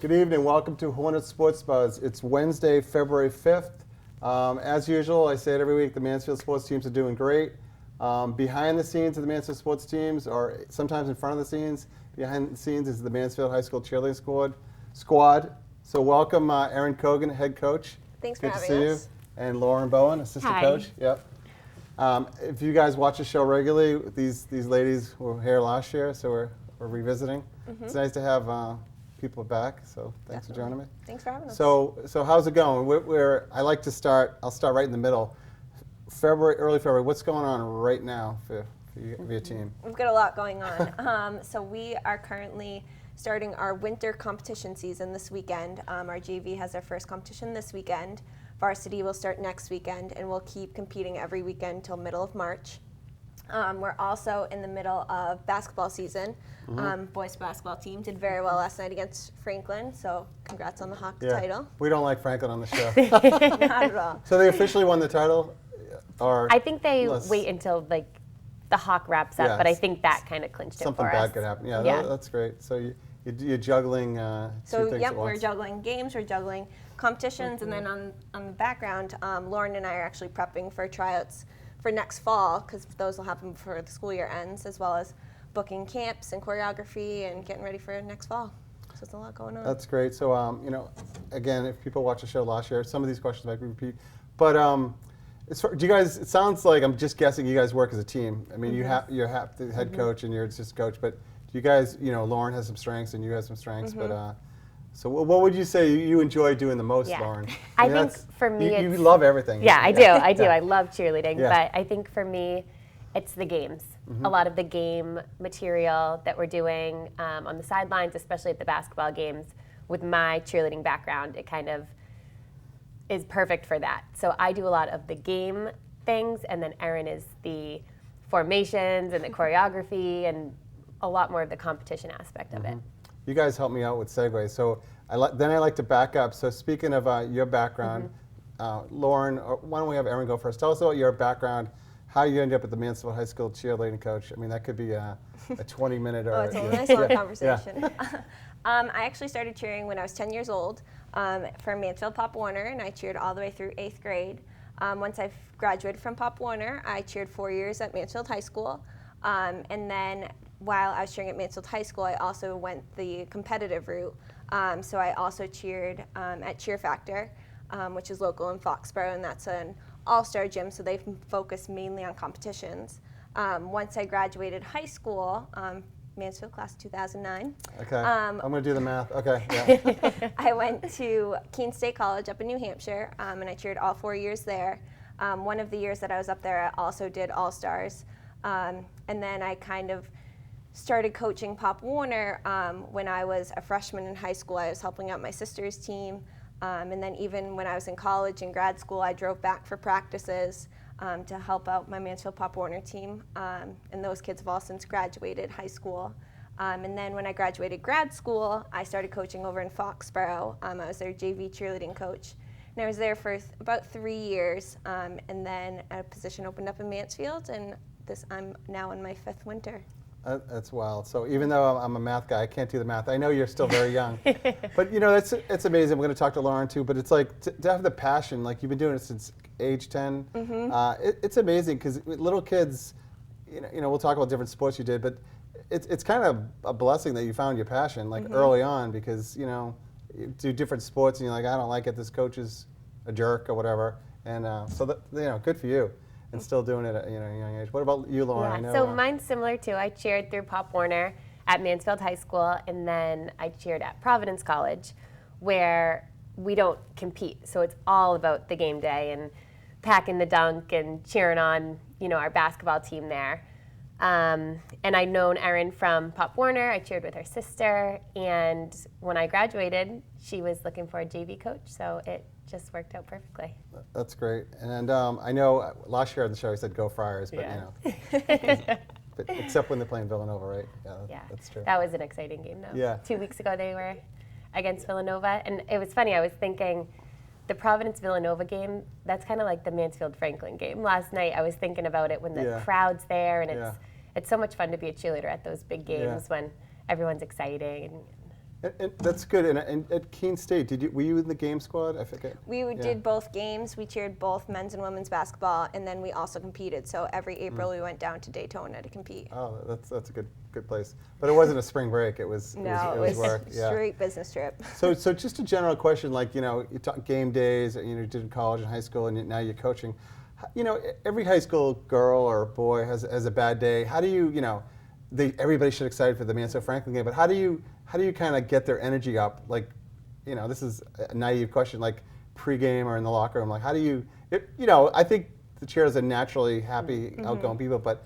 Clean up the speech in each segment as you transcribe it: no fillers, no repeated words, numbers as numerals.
Good evening. Welcome to Hornet Sports Buzz. It's Wednesday, February 5th. As usual, I say it every week, the Mansfield sports teams are doing great. Behind the scenes of the Mansfield sports teams, or sometimes in front of the scenes, behind the scenes is the Mansfield High School cheerleading squad. So welcome Erin Cogan, head coach. Thanks for having us. Good to see you. And Lauren Bowen, assistant Hi. coach. Yep. If you guys watch the show regularly, these ladies were here last year, so we're revisiting. It's nice to have people back, so thanks for joining me. Thanks for having us. So how's it going? I like to start, I'll start right in the middle. Early February, what's going on right now for your team? We've got a lot going on. So we are currently starting our winter competition season this weekend. Our JV has their first competition this weekend. Varsity will start next weekend, and we'll keep competing every weekend till middle of March. We're also in the middle of basketball season. Boys basketball team did very well last night against Franklin, so congrats on the Hawk title. We don't like Franklin on the show. Not at all. So they officially won the title? Or I think they wait until the Hawk wraps up, but I think that kind of clinched it for us. Something bad could happen. Yeah, that's great. So you're juggling two things at once. We're juggling games, we're juggling competitions, and then on the background, Lauren and I are actually prepping for tryouts for next fall, because those will happen before the school year ends, as well as booking camps and choreography and getting ready for next fall. So it's a lot going on. That's great. So again, if people watched the show last year, some of these questions might repeat. But do you guys? It sounds like I'm just guessing. You guys work as a team. I mean, you're the head coach and you're just coach. But do you guys? Lauren has some strengths and you have some strengths. But so what would you say you enjoy doing the most, Lauren? I think for me, you love everything. Yeah, I do. I do. I love cheerleading, but I think for me, it's the games. A lot of the game material that we're doing on the sidelines, especially at the basketball games, with my cheerleading background, it kind of is perfect for that. So I do a lot of the game things, and then Erin is the formations and the choreography and a lot more of the competition aspect of it. You guys help me out with segues. So then I like to back up. So speaking of your background, Lauren, why don't we have Erin go first? Tell us about your background, how you ended up at the Mansfield High School cheerleading coach. I mean, that could be a 20-minute or... Oh, it's a nice long conversation. I actually started cheering when I was 10 years old for Mansfield Pop Warner, and I cheered all the way through 8th grade. Once I graduated from Pop Warner, I cheered 4 years at Mansfield High School. And then while I was cheering at Mansfield High School, I also went the competitive route. So I also cheered at Cheer Factor, which is local in Foxborough, and that's an all-star gym, so they focus mainly on competitions. Once I graduated high school, Mansfield class 2009. Okay, I'm going to do the math. Okay, yeah. I went to Keene State College up in New Hampshire, and I cheered all 4 years there. One of the years that I was up there, I also did All-Stars. And then I kind of started coaching Pop Warner when I was a freshman in high school. I was helping out my sister's team. And then even when I was in college and grad school, I drove back for practices to help out my Mansfield Pop Warner team. And those kids have all since graduated high school. And then when I graduated grad school, I started coaching over in Foxborough. I was their JV cheerleading coach. And I was there for about 3 years. And then a position opened up in Mansfield, and I'm now in my 5th winter. That's wild. So even though I'm a math guy, I can't do the math. I know you're still very young. But it's amazing. We're going to talk to Lauren too, but it's like to have the passion, like you've been doing it since age 10. It's amazing because little kids, we'll talk about different sports you did, but it's kind of a blessing that you found your passion like early on, because you do different sports and you're like, I don't like it, this coach is a jerk or whatever. And so that, good for you. And still doing it at a young age. What about you, Lauren? Yeah, so mine's similar too. I cheered through Pop Warner at Mansfield High School, and then I cheered at Providence College, where we don't compete. So it's all about the game day and packing the dunk and cheering on, our basketball team there. And I'd known Erin from Pop Warner. I cheered with her sister, and when I graduated, she was looking for a JV coach, so it just worked out perfectly. That's great. And I know last year on the show I said go Friars, but but except when they're playing Villanova, right? Yeah, that's true. That was an exciting game, though. Yeah. 2 weeks ago they were against Villanova, and it was funny. I was thinking the Providence-Villanova game, that's kind of like the Mansfield-Franklin game. Last night I was thinking about it when the crowd's there, and it's so much fun to be a cheerleader at those big games when everyone's exciting. And And that's good. And at Keene State, were you in the game squad? I forget. We did both games. We cheered both men's and women's basketball, and then we also competed. So every April we went down to Daytona to compete. Oh, that's a good place. But it wasn't a spring break. It was work. Yeah. Straight business trip. So just a general question, like, you know, you talk game days, you know, you did in college and high school, and now you're coaching. You know, every high school girl or boy has a bad day. How do you know, everybody should be excited for the Mansfield Franklin game, but how do you kind of get their energy up? Like, you know, this is a naive question, like pregame or in the locker room. Like, how do you, you know, I think the cheerleaders are naturally happy, outgoing people, but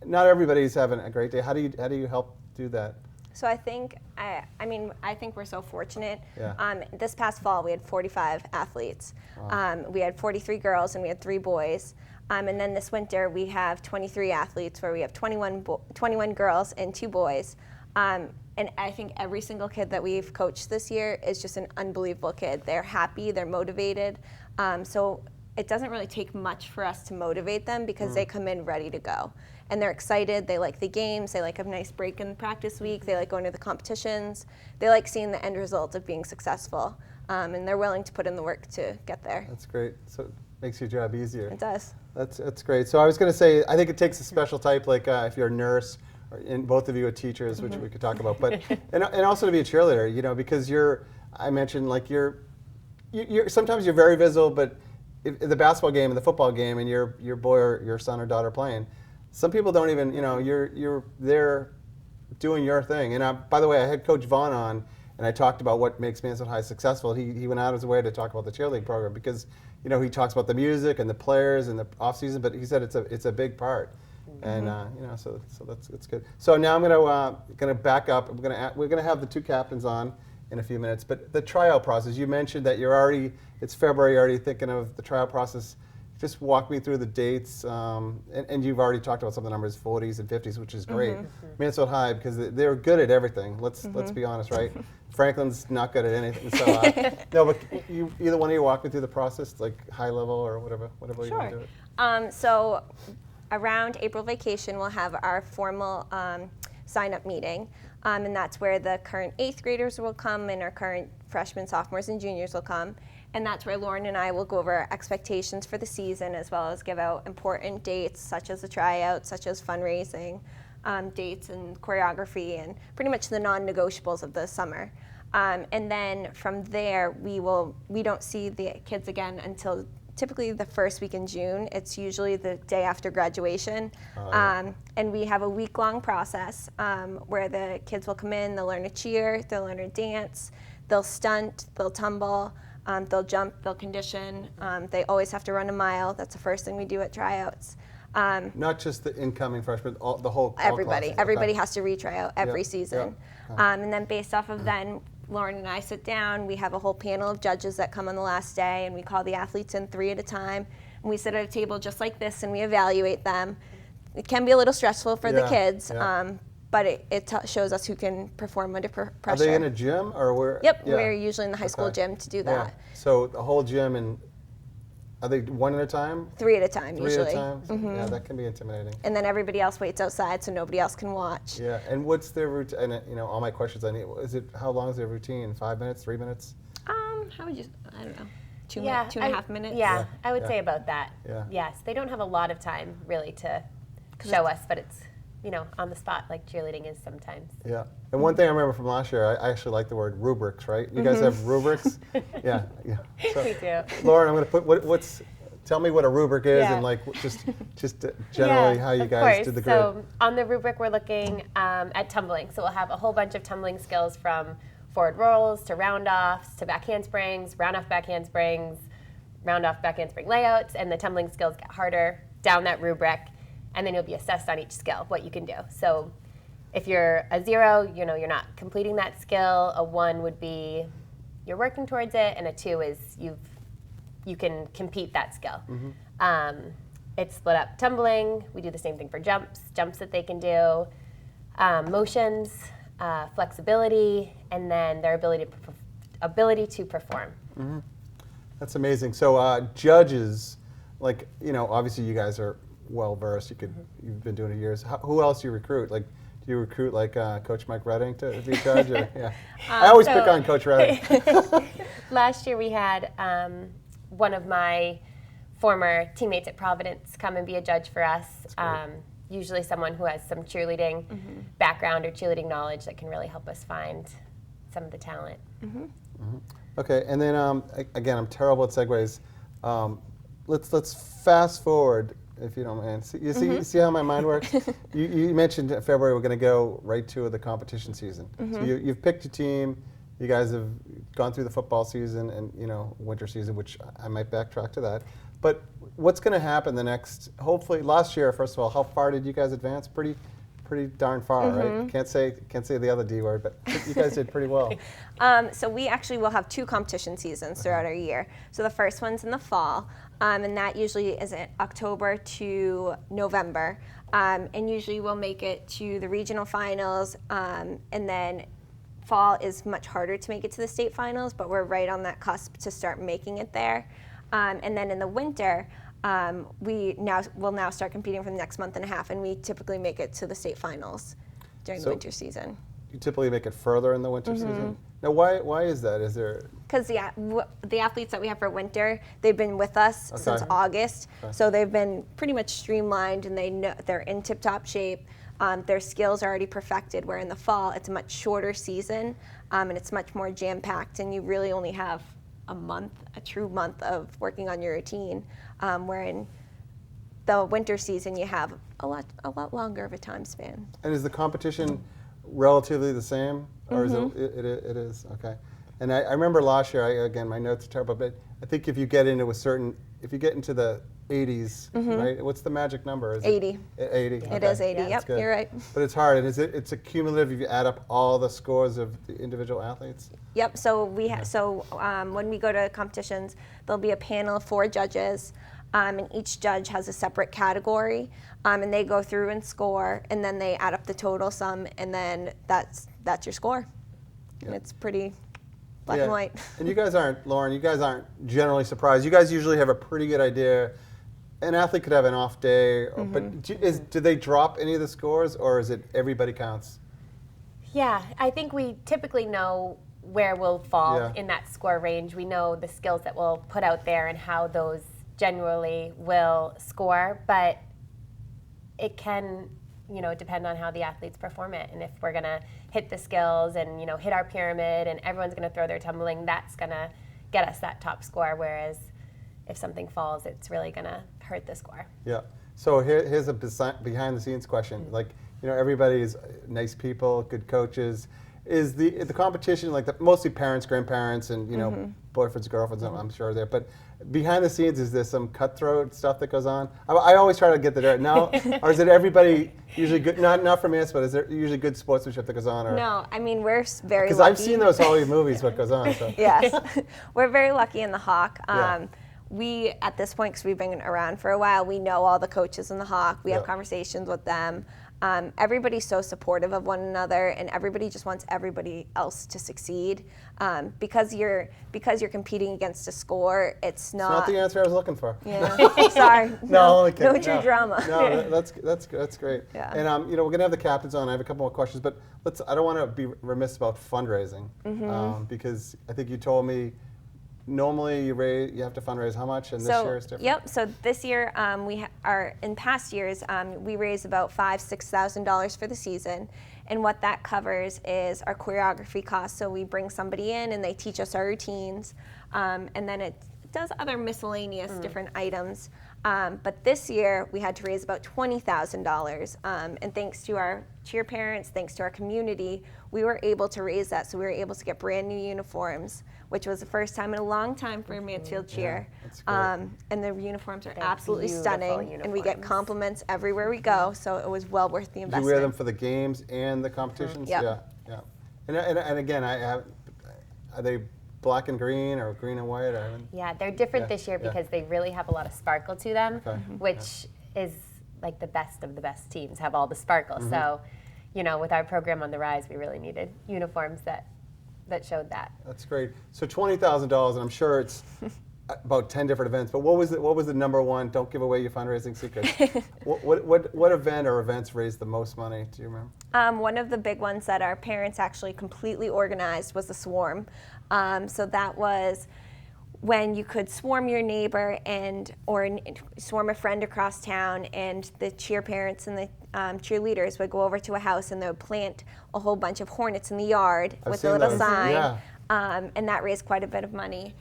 not everybody's having a great day. How do you help do that? So I think, I think we're so fortunate. Yeah. This past fall, we had 45 athletes. Wow. We had 43 girls and we had 3 boys. And then this winter, we have 23 athletes where we have 21 girls and 2 boys. And I think every single kid that we've coached this year is just an unbelievable kid. They're happy, they're motivated. So it doesn't really take much for us to motivate them because they come in ready to go. And they're excited, they like the games, they like a nice break in the practice week, they like going to the competitions, they like seeing the end result of being successful. And they're willing to put in the work to get there. That's great. So it makes your job easier. It does. That's great. So I was going to say, I think it takes a special type, like if you're a nurse, and both of you are teachers, which we could talk about, but and also to be a cheerleader, you know, because I mentioned, like you're sometimes you're very visible, but in the basketball game and the football game, and your boy or your son or daughter playing, some people don't even, you know, you're there doing your thing. And by the way, I had Coach Vaughn on, and I talked about what makes Mansfield High successful. He went out of his way to talk about the cheerleading program because, you know, he talks about the music and the players and the off season, but he said it's a big part. And you know, so that's good. So now I'm gonna back up. We're gonna have the 2 captains on in a few minutes. But the tryout process, you mentioned that it's February, already thinking of the tryout process. Just walk me through the dates, and you've already talked about some of the numbers, 40s and 50s, which is great. Mansfield High, because they're good at everything. Let's be honest, right? Franklin's not good at anything. So no, but either one of you walk me through the process, like high level or whatever you want to do it. So around April vacation, we'll have our formal sign-up meeting, and that's where the current 8th graders will come and our current freshmen, sophomores, and juniors will come. And that's where Lauren and I will go over expectations for the season, as well as give out important dates, such as the tryouts, such as fundraising, dates and choreography, and pretty much the non-negotiables of the summer. And then from there, we don't see the kids again until typically the first week in June. It's usually the day after graduation. And we have a week-long process where the kids will come in, they'll learn to cheer, they'll learn to dance, they'll stunt, they'll tumble, they'll jump, they'll condition. They always have to run a mile. That's the first thing we do at tryouts. Not just the incoming freshmen, the whole Everybody. class. Everybody Okay. has to retry out every season. Yeah. And then based off of then, Lauren and I sit down, we have a whole panel of judges that come on the last day, and we call the athletes in 3 at a time, and we sit at a table just like this and we evaluate them. It can be a little stressful for the kids, but it shows us who can perform under pressure. Are they in a gym or where? Yep, we're usually in the high school gym to do that. Yeah. So the whole gym, and are they 1 at a time? 3 at a time, 3 usually. at a time? Yeah, that can be intimidating. And then everybody else waits outside so nobody else can watch. Yeah, and what's their routine? And you know, all my questions I need. How long is their routine? 5 minutes? 3 minutes? How would you? I don't know. 2.5 minutes. Yeah, I would say about that. Yeah. Yes, they don't have a lot of time really to show us, but it's, you know, on the spot like cheerleading is sometimes. Yeah, and one thing I remember from last year, I actually like the word rubrics, right? You guys have rubrics? Yeah. So, We do. Lauren, I'm going to put tell me what a rubric is and like just generally how you guys do the grid. So on the rubric we're looking at tumbling. So we'll have a whole bunch of tumbling skills from forward rolls to round-offs to back handsprings, round-off back handsprings, round-off back handspring layouts, and the tumbling skills get harder down that rubric, and then you'll be assessed on each skill, what you can do. So if you're a 0, you know, you're not completing that skill. A 1 would be you're working towards it, and a 2 is you can compete that skill. It's split up tumbling. We do the same thing for jumps that they can do, motions, flexibility, and then their ability to perform. That's amazing. So judges, like, you know, obviously you guys are well versed. You've been doing it years. Who else do you recruit? Like, Do you recruit like Coach Mike Redding to be judge? Or, yeah. I always pick on Coach Redding. Last year we had one of my former teammates at Providence come and be a judge for us. Usually someone who has some cheerleading background or cheerleading knowledge that can really help us find some of the talent. Okay, and then again, I'm terrible at segues. Let's fast forward, if you don't mind. You see how my mind works? You mentioned in February we're going to go right to the competition season. So you've picked a team. You guys have gone through the football season and winter season, which I might backtrack to that. But what's going to happen the next? Hopefully, last year, first of all, how far did you guys advance? Pretty darn far, right? Can't say the other D word, but you guys did pretty well. So we actually will have 2 competition seasons throughout our year. So the first one's in the fall, and that usually is in October to November. And usually we'll make it to the regional finals, and then fall is much harder to make it to the state finals, but we're right on that cusp to start making it there. And then in the winter, we'll now start competing for the next month and a half, and we typically make it to the state finals during the winter season. You typically make it further in the winter season. Now, why is that? Is there? Because the athletes that we have for winter, they've been with us since August, so they've been pretty much streamlined, and they're in tip-top shape. Their skills are already perfected. Where in the fall, it's a much shorter season, and it's much more jam-packed, and you really only have a true month of working on your routine, where in the winter season you have a lot longer of a time span. And is the competition relatively the same, or is it is? Okay. And I remember last year, again, my notes are terrible, but I think if you get into if you get into the 80s, right? What's the magic number? Is 80. 80. It is 80. Yep, you're right. But it's hard. And it's a cumulative if you add up all the scores of the individual athletes? Yep. So when we go to competitions, there'll be a panel of 4 judges, and each judge has a separate category, and they go through and score, and then they add up the total sum, and then that's your score. Yeah. And it's pretty black and white. And you guys aren't, Lauren, you generally surprised. You guys usually have a pretty good idea. An athlete could have an off day, but do they drop any of the scores, or is it everybody counts? Yeah, I think we typically know where we'll fall in that score range. We know the skills that we'll put out there and how those generally will score, but it can depend on how the athletes perform it. And if we're going to hit the skills and hit our pyramid and everyone's going to throw their tumbling, that's going to get us that top score, whereas if something falls, it's really going to hurt the score. Yeah. So here's a behind-the-scenes question. Like, everybody's nice people, good coaches. Is the competition like mostly parents, grandparents, and boyfriends, girlfriends? I'm sure there. But behind the scenes, is there some cutthroat stuff that goes on? I always try to get the dirt. Now, or is it everybody usually good? Not from us, but is there usually good sportsmanship that goes on? Or? No, I mean we're very lucky. Because I've seen those Hollywood movies. What goes on? So. Yes, we're very lucky in the Hawk. We, at this point, because we've been around for a while, we know all the coaches in the Hawk. We have conversations with them. Everybody's so supportive of one another, and everybody just wants everybody else to succeed. Because you're competing against a score, it's not the answer I was looking for. Yeah, sorry. No true drama. No, that's great. Yeah. And we're gonna have the captains on. I have a couple more questions, but I don't want to be remiss about fundraising because I think you told me. Normally, you have to fundraise how much, and this year is different. Yep. So this year, in past years, we raised about $5,000-6,000 for the season, and what that covers is our choreography costs. So we bring somebody in, and they teach us our routines, and then it does other miscellaneous different items. But this year, we had to raise about $20,000, and thanks to our cheer parents, thanks to our community, we were able to raise that. So we were able to get brand new uniforms, which was the first time in a long time for Mansfield Cheer. And the uniforms are absolutely stunning, and we get compliments everywhere we go, so it was well worth the investment. Do you wear them for the games and the competitions? Yep. Yeah. And again, are they black and green or green and white? Yeah, they're different this year because they really have a lot of sparkle to them, which is like the best of the best teams have all the sparkle. So, with our program on the rise, we really needed uniforms that showed that. That's great. So $20,000, and I'm sure it's about 10 different events, but what was the number one? Don't give away your fundraising secrets. what event or events raised the most money? Do you remember? One of the big ones that our parents actually completely organized was the swarm. So that was when you could swarm your neighbor or swarm a friend across town, and the cheer parents and the cheerleaders would go over to a house and they would plant a whole bunch of hornets in the yard with a little sign, and that raised quite a bit of money.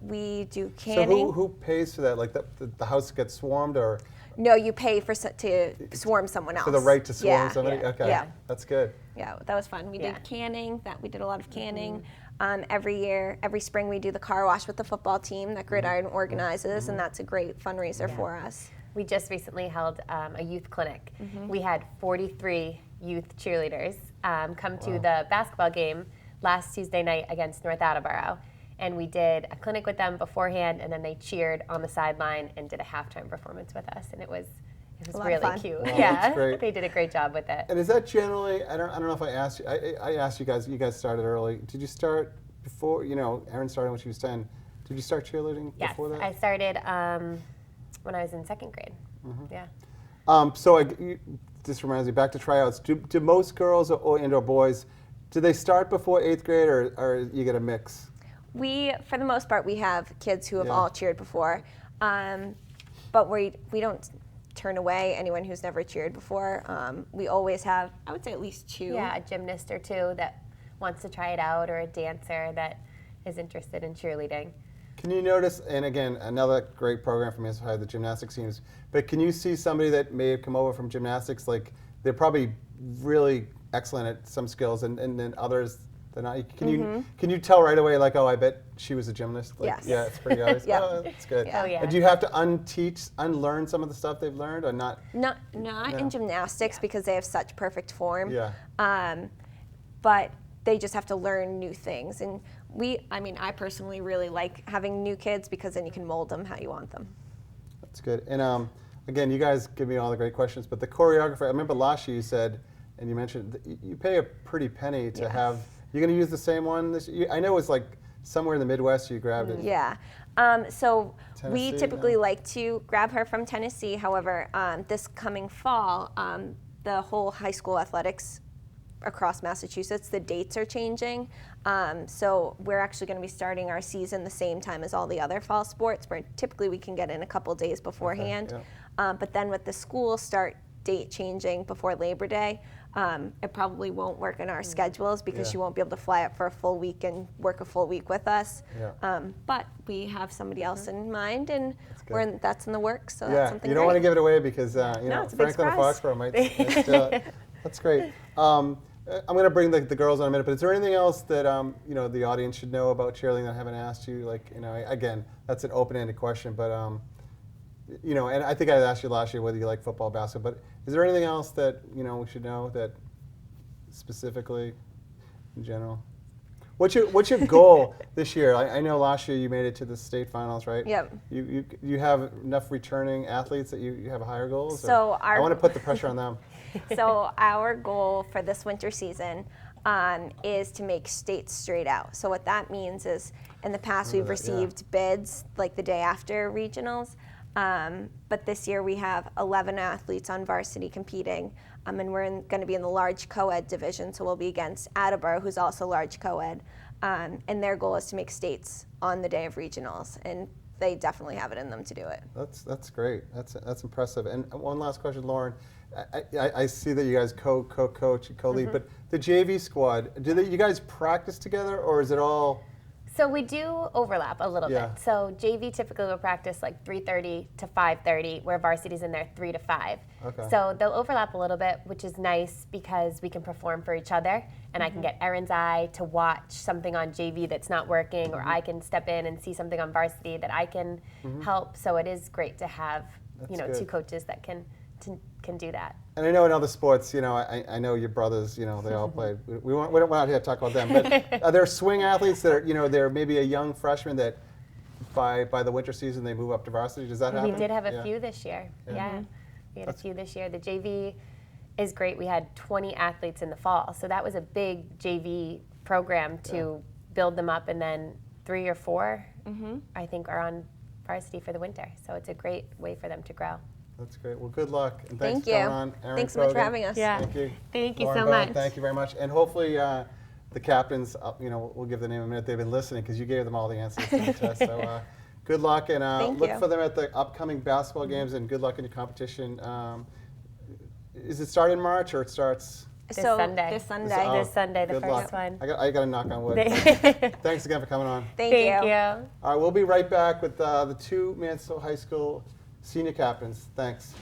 We do canning. So who pays for that? Like the house gets swarmed, or? No, you pay to swarm someone else. For the right to swarm somebody? Yeah, okay, yeah. That's good. Yeah, that was fun. We did canning. We did a lot of canning. Every spring we do the car wash with the football team that Gridiron organizes, and that's a great fundraiser for us. We just recently held a youth clinic. We had 43 youth cheerleaders come to the basketball game last Tuesday night against North Attleboro. And we did a clinic with them beforehand, and then they cheered on the sideline and did a halftime performance with us, and it was really cute. Wow, yeah, great. they did a great job with it. And is that generally? I don't know if I asked you. I asked you guys. You guys started early. Did you start before? Erin started when she was 10. Did you start cheerleading before that? I started when I was in second grade. Yeah. So this reminds me, back to tryouts. Do most girls or boys, do they start before 8th grade, or you get a mix? For the most part, we have kids who have all cheered before, but we don't turn away anyone who's never cheered before. We always have, I would say, at least 2. Yeah, a gymnast or 2 that wants to try it out, or a dancer that is interested in cheerleading. Can you notice, and again, another great program from Mansfield, the gymnastics teams, but can you see somebody that may have come over from gymnastics, like they're probably really excellent at some skills, and then others they're not? Can you tell right away, like, oh, I bet she was a gymnast? Like, yes. Yeah, it's pretty obvious. Oh, that's good. Oh, yeah. And do you have to unlearn some of the stuff they've learned, or not? Not in gymnastics because they have such perfect form. Yeah. But they just have to learn new things. And I personally really like having new kids because then you can mold them how you want them. That's good. And again, you guys give me all the great questions, but the choreographer, I remember last year you said, and you mentioned, you pay a pretty penny to have. You're going to use the same one this year? I know it's like somewhere in the Midwest you grabbed it. Yeah. So we Tennessee, typically like to grab her from Tennessee. However, this coming fall, the whole high school athletics across Massachusetts, the dates are changing. So we're actually going to be starting our season the same time as all the other fall sports, where typically we can get in a couple days beforehand. Okay, yeah. But then with the school start date changing before Labor Day, it probably won't work in our schedules because she won't be able to fly up for a full week and work a full week with us. Yeah. But we have somebody else in mind, and that's in the works. So Yeah, that's something you don't great. want to give it away because it's a big Franklin or surprise. Foxborough might steal it. That's great. I'm going to bring the girls in a minute, but is there anything else that the audience should know about cheerleading that I haven't asked you? Like, again, that's an open-ended question, but and I think I asked you last year whether you like football, basketball, but is there anything else that we should know that specifically in general? What's your goal this year? I know last year you made it to the state finals, right? Yep. You have enough returning athletes that you have higher goals? So I want to put the pressure on them. So our goal for this winter season is to make states straight out. So what that means is, in the past we've received bids like the day after regionals, but this year we have 11 athletes on varsity competing, and we're going to be in the large co-ed division, so we'll be against Attleboro, who's also large co-ed, and their goal is to make states on the day of regionals, and they definitely have it in them to do it. That's great. That's impressive. And one last question, Lauren. I see that you guys co-coach and co-lead, but the JV squad, you guys practice together, or is it all? So we do overlap a little bit. So JV typically will practice like 3:30 to 5:30, where varsity's in there 3 to 5. Okay. So they'll overlap a little bit, which is nice because we can perform for each other, and I can get Erin's eye to watch something on JV that's not working, or I can step in and see something on varsity that I can help. So it is great to have That's 2 coaches that can do that. And I know in other sports, I know your brothers, they all played. We're not here to talk about them, but are there swing athletes that are, they're maybe a young freshman that by the winter season they move up to varsity? Does that happen? We did have a few this year. Yeah. We had a few this year. The JV is great. We had 20 athletes in the fall, so that was a big JV program to build them up and then 3 or 4, I think, are on varsity for the winter. So it's a great way for them to grow. That's great. Well, good luck. And Thank thanks you. for coming on. Erin Thanks so much for Kogan. having us. Yeah. Thank you. Thank you Lauren so Bell, much. thank you very much. And hopefully the captains, we'll give the name in a minute, they've been listening because you gave them all the answers to the test. So good luck, and Thank look you. for them at the upcoming basketball games, and good luck in your competition. Is it start in March, or it starts? This So Sunday. this Sunday. Oh, This Sunday, the good first luck. one. I got to knock on wood. Thanks again for coming on. Thank you. Thank you. All right, we'll be right back with the 2 Mansfield High School senior captains. Thanks.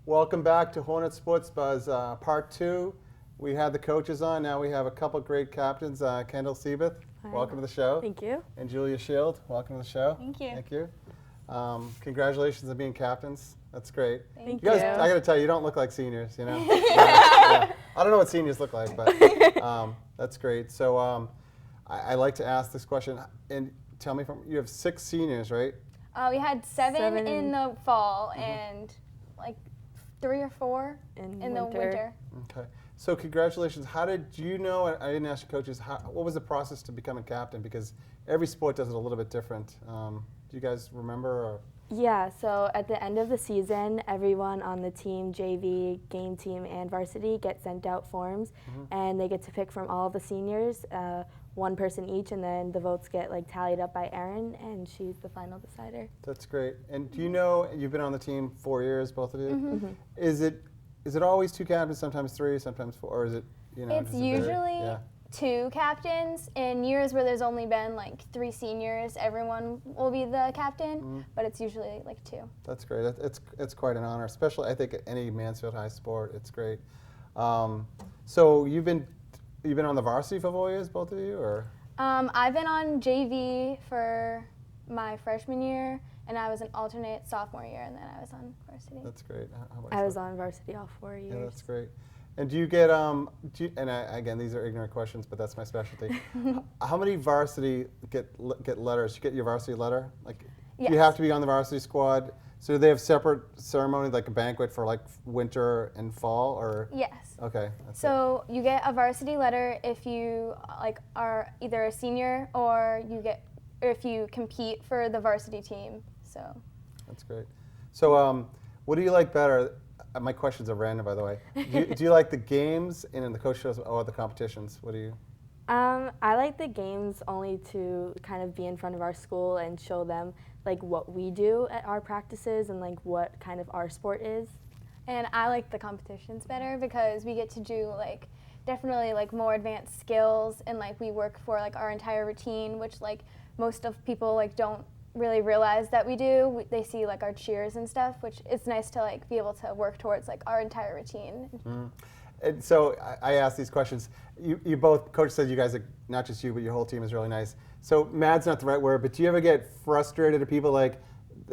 Welcome back to Hornet Sports Buzz, Part 2. We had the coaches on. Now we have a couple great captains. Kendall Seabuth, welcome to the show. Thank you. And Julia Shield, welcome to the show. Thank you. Thank you. Congratulations on being captains. That's great. Thank You guys, you. I got to tell you, you don't look like seniors, you know? Yeah. I don't know what seniors look like, but that's great. So I like to ask this question, and tell me, you have 6 seniors, right? We had seven Seven in the fall and like 3 or 4 in the winter. Okay. So congratulations. How did you know, I didn't ask your coaches, what was the process to becoming captain? Because every sport does it a little bit different. Do you guys remember? Or? Yeah, so at the end of the season, everyone on the team, JV, game team, and varsity get sent out forms, and they get to pick from all the seniors, 1 person each, and then the votes get tallied up by Erin, and she's the final decider. That's great. And do you know, you've been on the team 4 years, both of you? Is it always 2 captains, sometimes 3, sometimes 4, or is it, It's does it vary? usually Yeah. 2 captains. In years where there's only been 3 seniors, everyone will be the captain, but it's usually 2. That's great. It's quite an honor, especially I think at any Mansfield High sport. It's great. So you've been on the varsity for 4 years, both of you, or? I've been on JV for my freshman year, and I was an alternate sophomore year, and then I was on varsity. That's great. How about I was yourself? on varsity all 4 years. Yeah, that's great. And do you get again, these are ignorant questions, but that's my specialty. How many varsity get letters? You get your varsity letter? Do you Yes. have to be on the varsity squad? So do they have separate ceremony, like a banquet for winter and fall, or? Yes. Okay. That's So you get a varsity letter if you are either a senior or if you compete for the varsity team. So That's great. So what do you like better? My questions are random, by the way. Do you like the games and in the coach shows, or the competitions? What do you? I like the games only to kind of be in front of our school and show them what we do at our practices and what kind of our sport is. and I like the competitions better because we get to do definitely more advanced skills, and we work for our entire routine, which most of people don't really realize that we do. They see our cheers and stuff, which it's nice to be able to work towards our entire routine. And so I asked these questions. You both, Coach said you guys, not just you, but your whole team is really nice. So mad's not the right word, but do you ever get frustrated at people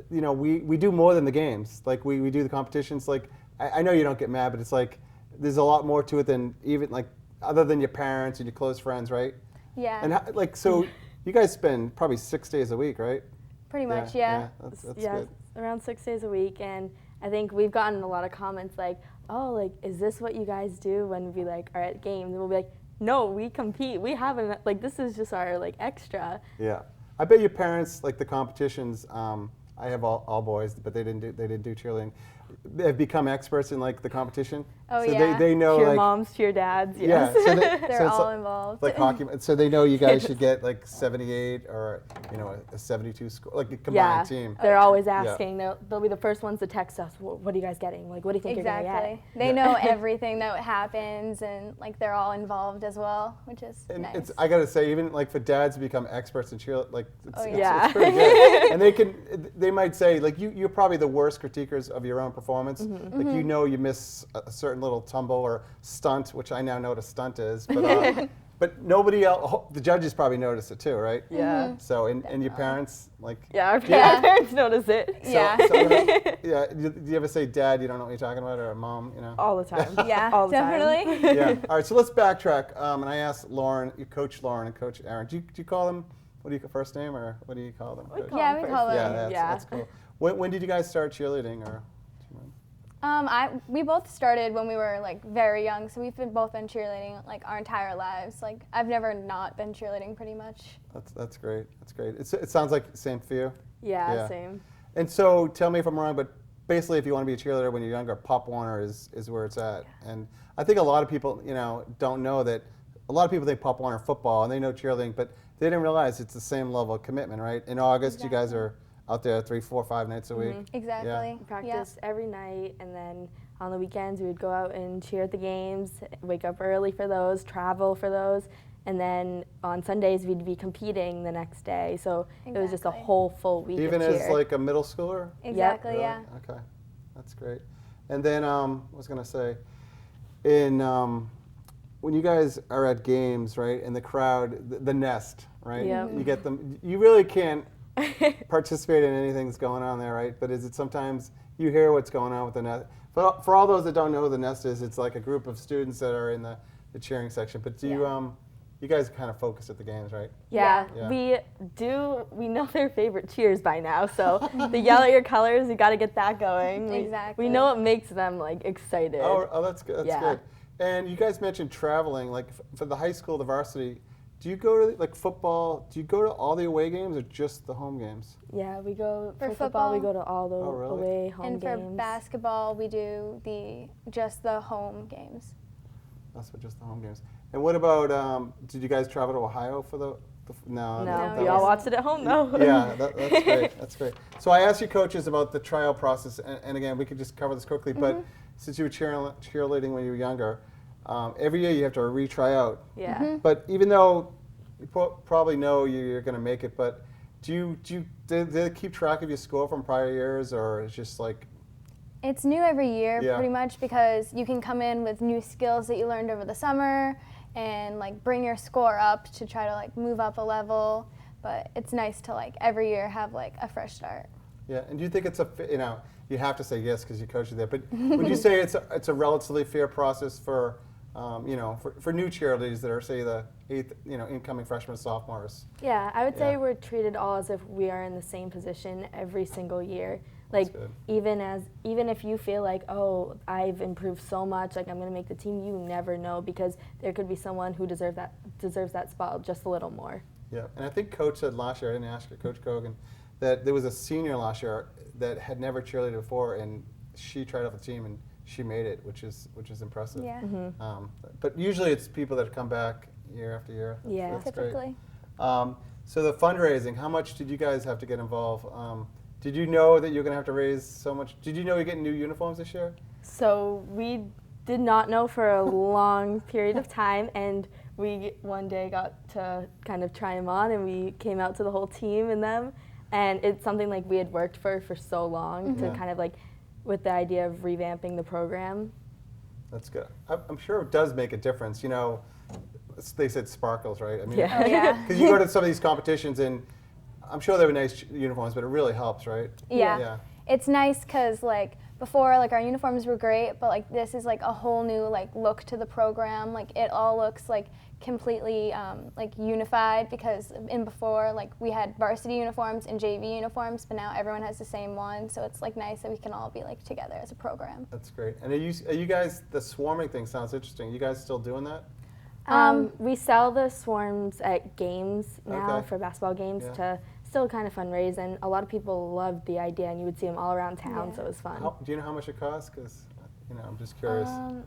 we do more than the games. We do the competitions. I know you don't get mad, but it's there's a lot more to it than even other than your parents and your close friends, right? Yeah, And so you guys spend probably 6 days a week, right? pretty much, yeah. That's Yeah, good. around 6 days a week, and I think we've gotten a lot of comments is this what you guys do when we are at games? And we'll be no, we compete. We haven't this is just our extra. Yeah, I bet your parents the competitions. I have all boys, but they didn't do cheerleading. They've become experts in the competition. Oh, so yeah. they know Cheer moms, cheer dads. yeah. Yes. So They're so it's all involved. hockey. So they know you guys should get 78 or a 72 score, a combined team. They're always asking. They'll be the first ones to text us. What are you guys getting? What do you think you're gonna Exactly. get? They know everything that happens, and they're all involved as well, which is And nice. I gotta say, even for dads to become experts in cheer, Oh, it's pretty good. And they might say you're probably the worst critiquers of your own performance. You miss a certain little tumble or stunt, which I now know what a stunt is. But But nobody else, the judges probably notice it too, right? Yeah. So, and your parents, like, Yeah, our Yeah. parents notice it. Yeah. yeah. Do you ever say, Dad, you don't know what you're talking about, or Mom, you know? All the time. Yeah, All the time. definitely. Yeah. All right. So let's backtrack. And I asked Lauren, Coach Lauren and Coach Aaron. Do you call them? What do you first name, or what do you call them? Coach? Yeah, we call Yeah, them. that's cool. When did you guys start cheerleading, or? We both started when we were like very young, so we've both been cheerleading like our entire lives. Like I've never not been cheerleading pretty much. That's great. That's great. It sounds like the same for you. Yeah, same. And so, tell me if I'm wrong, but basically, if you want to be a cheerleader when you're younger, Pop Warner is where it's at. And I think a lot of people, don't know that. A lot of people think Pop Warner football, and they know cheerleading, but they didn't realize it's the same level of commitment, right? In August, you guys are out there 3, 4, 5 nights a week. Exactly. Yeah. We practiced every night, and then on the weekends we would go out and cheer at the games, wake up early for those, travel for those, and then on Sundays we'd be competing the next day. So it was just a Exactly. whole full week Even of cheer. as like a middle schooler? Exactly. Really? Yeah. Okay, that's great. And then I was gonna say, in when you guys are at games, right, and the crowd, the nest, right? Yeah. You get them. You really can't participate in anything that's going on there, right? But is it sometimes you hear what's going on with the nest? But for all those that don't know who the nest is, it's like a group of students that are in the cheering section. But do you you guys kind of focus at the games, right? Yeah, Yeah. we know their favorite cheers by now, so the yell at your colors, you got to get that going. Exactly. We know what makes them like excited. Oh, that's good. That's Yeah. good. And you guys mentioned traveling, like for the high school, the varsity. Do you go to like football? Do you go to all the away games or just the home games? Yeah, we go For for football. We football. go to all the Oh, really? away home And for games. basketball, we do just the home games. That's what just the home games. And what about? Did you guys travel to Ohio for the? No, No, that we was- all watched it at home though. Yeah, that's great. That's great. So I asked you coaches about the tryout process, and again, we could just cover this quickly. But since you were cheerleading when you were younger, every year you have to retry out. Yeah. But even though you probably know you're going to make it, but do they keep track of your score from prior years, or it's just like? It's new every year, Yeah. pretty much, because you can come in with new skills that you learned over the summer and like bring your score up to try to like move up a level. But it's nice to like every year have like a fresh start. Yeah, and do you think it's you have to say yes because you coached there, but would you say it's a relatively fair process for for new cheerleaders that are, say, the 8th, incoming freshmen, sophomores? Yeah, I would say Yeah. we're treated all as if we are in the same position every single year. Like good. even if you feel like, oh, I've improved so much, like I'm gonna make the team, you never know, because there could be someone who deserves that spot just a little more. Yeah, and I think Coach said last year, I didn't ask you, Coach Kogan, that there was a senior last year that had never cheerleaded before, and she tried out the team and she made it, which is impressive. Yeah, But usually it's people that come back year after year. Yeah. That's great. typically. So the fundraising, how much did you guys have to get involved? Did you know that you're going to have to raise so much? Did you know you're getting new uniforms this year? So we did not know for a long period of time, and we one day got to kind of try them on, and we came out to the whole team in them, and it's something like we had worked for so long to Yeah. kind of like with the idea of revamping the program. That's good. I'm sure it does make a difference. They said sparkles, right? I mean, Yeah. Oh, yeah. because you go to some of these competitions, and I'm sure they were nice uniforms, but it really helps, right? Yeah. It's nice because like before, like our uniforms were great, but like this is like a whole new like look to the program. Like it all looks like completely like unified, because in before like we had varsity uniforms and JV uniforms, but now everyone has the same one. So it's like nice that we can all be like together as a program. That's great. And are you guys, the swarming thing sounds interesting. You guys still doing that? We sell the swarms at games now Okay. for basketball games Yeah. to still kind of fundraise, and a lot of people loved the idea, and you would see them all around town, Yeah. so it was fun. Do you know how much it costs? Because I'm just curious. I'm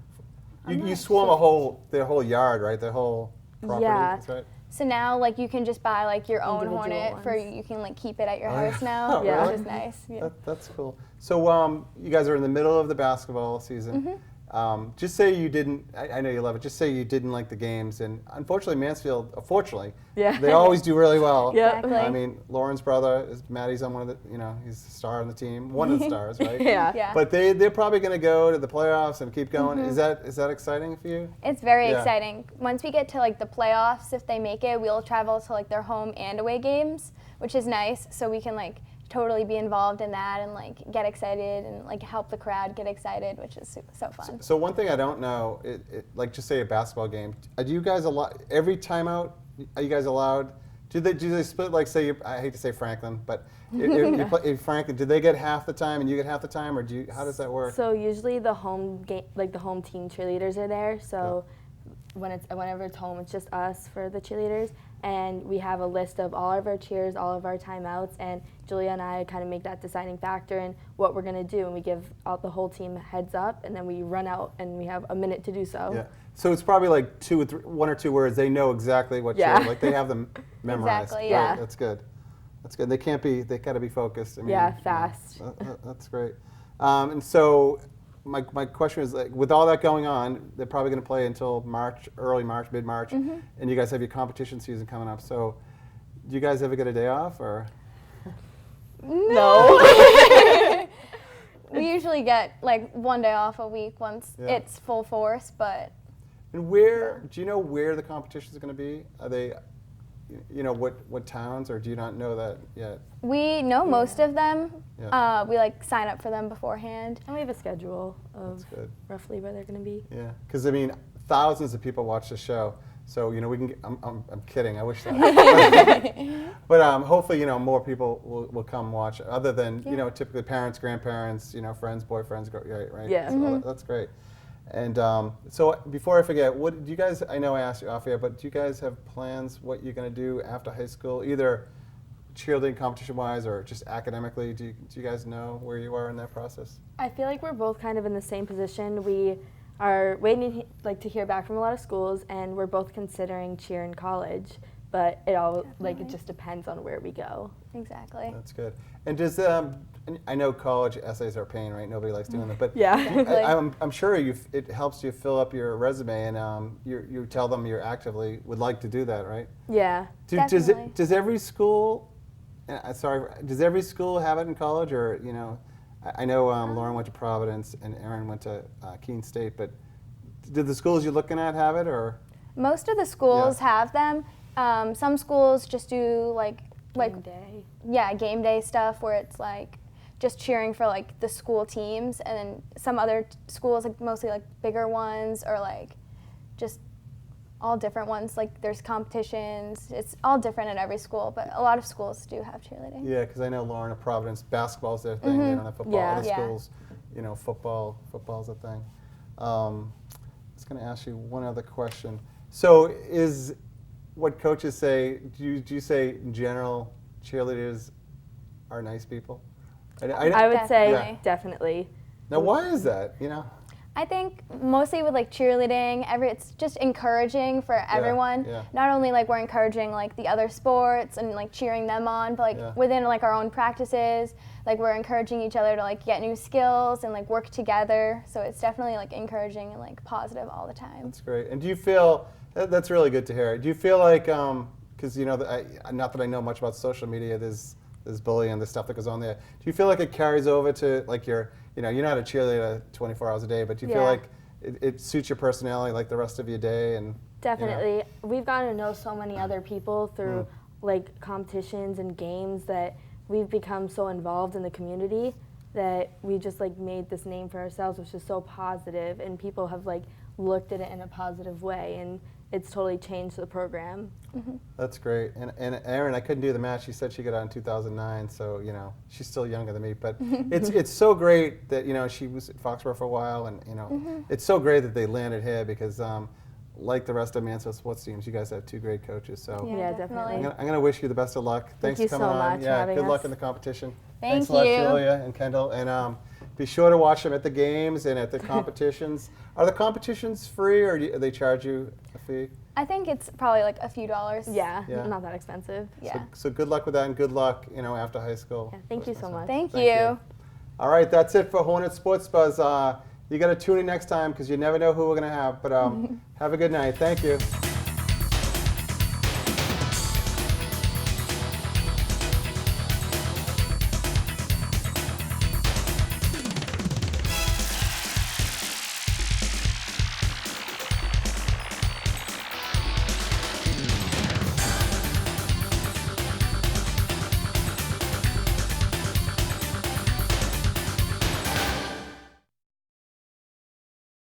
You not swarm their whole yard, right? Their whole property. Yeah. That's right. So now like you can just buy like your own Individual Hornet for ones. you can like keep it at your Oh, yeah. house now, Oh, Yeah. which is nice. Yeah. That's cool. So you guys are in the middle of the basketball season. Just say you didn't. I know you love it. Just say you didn't like the games, and unfortunately, Mansfield. Fortunately, Yeah. they always do really well. Yep. Exactly. I mean, Lauren's brother is Maddie's on one of the. He's the star on the team. One of the stars, right? Yeah. Yeah. But they're probably going to go to the playoffs and keep going. Is that exciting for you? It's very Yeah. exciting. Once we get to like the playoffs, if they make it, we'll travel to like their home and away games, which is nice. So we can like totally be involved in that and like get excited and like help the crowd get excited, which is so fun. So one thing I don't know, like just say a basketball game. Do you guys every timeout? Are you guys allowed? Do they split like say I hate to say Franklin, but if Franklin, do they get half the time and you get half the time, or how does that work? So usually the home game, like the home team cheerleaders are there. So whenever it's home, it's just us for the cheerleaders, and we have a list of all of our cheers, all of our timeouts, and Julia and I kind of make that deciding factor in what we're gonna do, and we give the whole team a heads up, and then we run out and we have a minute to do so. Yeah. So it's probably like one or two words. They know exactly what Yeah. like they have them memorized. Exactly, Right, yeah. That's good. That's good. They got to be focused. I mean, Yeah, fast. That's great. And so my question is, like, with all that going on, they're probably going to play until March, early March, mid-March, and you guys have your competition season coming up. So do you guys ever get a day off, or? No. We usually get like one day off a week once Yeah. it's full force, but And do you know where the competition is going to be? Are they, what towns, or do you not know that yet? we know most of them. Yeah. We like sign up for them beforehand. And we have a schedule of That's good. roughly where they're gonna be. Yeah, because I mean, thousands of people watch the show, so we can. I'm kidding. I wish that. But hopefully, more people will come watch. Other than typically parents, grandparents, friends, boyfriends, right? Yeah. So that's great. And so before I forget, what do you guys? I know I asked you off air, but do you guys have plans? What you're going to do after high school, either cheerleading competition-wise or just academically? Do you guys know where you are in that process? I feel like we're both kind of in the same position. We are waiting to hear back from a lot of schools, and we're both considering cheer in college. But it just depends on where we go. Exactly. That's good. And does I know college essays are a pain, right? Nobody likes doing them, but Yeah. I'm sure it helps you fill up your resume, and you tell them you actively would like to do that, right? Yeah. Definitely. Does every school? Does every school have it in college, or I know Lauren went to Providence and Erin went to Keene State, but did the schools you're looking at have it, or? Most of the schools have them. Some schools just do like Game day. game day stuff where it's like just cheering for like the school teams, and then some other schools, like mostly like bigger ones or like just all different ones. Like there's competitions. It's all different at every school, but a lot of schools do have cheerleading. Yeah, because I know Lauren at Providence, basketball's their thing. They don't have football. Yeah. Other Yeah. schools, football's a thing. I was going to ask you one other question. So is what coaches say, do you say in general cheerleaders are nice people? I would say Definitely. definitely. Now, why is that? I think mostly with like cheerleading, it's just encouraging for everyone. yeah. Not only like we're encouraging like the other sports and like cheering them on, but like within like our own practices, like we're encouraging each other to like get new skills and like work together. So it's definitely like encouraging and like positive all the time. That's great. And do you feel, that's really good to hear. Do you feel like, because not that I know much about social media, there's bullying and the stuff that goes on there. Do you feel like it carries over to like you're not a cheerleader 24 hours a day, but do you feel Yeah. like it suits your personality like the rest of your day? And Definitely. We've gotten to know so many other people through like competitions and games that we've become so involved in the community that we just like made this name for ourselves, which is so positive, and people have like looked at it in a positive way, and it's totally changed the program. That's great. And Erin, I couldn't do the math. She said she got out in 2009, so she's still younger than me. But it's so great that she was at Foxborough for a while, and it's so great that they landed here because like the rest of Mansfield sports teams, you guys have two great coaches. So Yeah, definitely. I'm gonna wish you the best of luck. Thanks you for coming so on. much for Yeah, having good luck us. in the competition. Thank Thanks a lot, you. Julia and Kendall. And be sure to watch them at the games and at the competitions. Are the competitions free, or do they charge you a fee? I think it's probably like a few dollars. Yeah, Yeah. not that expensive. Yeah. So good luck with that, and good luck, after high school. Yeah, thank you so much. Thank Thank you. All right, that's it for Hornet Sports Buzz. You got to tune in next time because you never know who we're going to have. But have a good night. Thank you.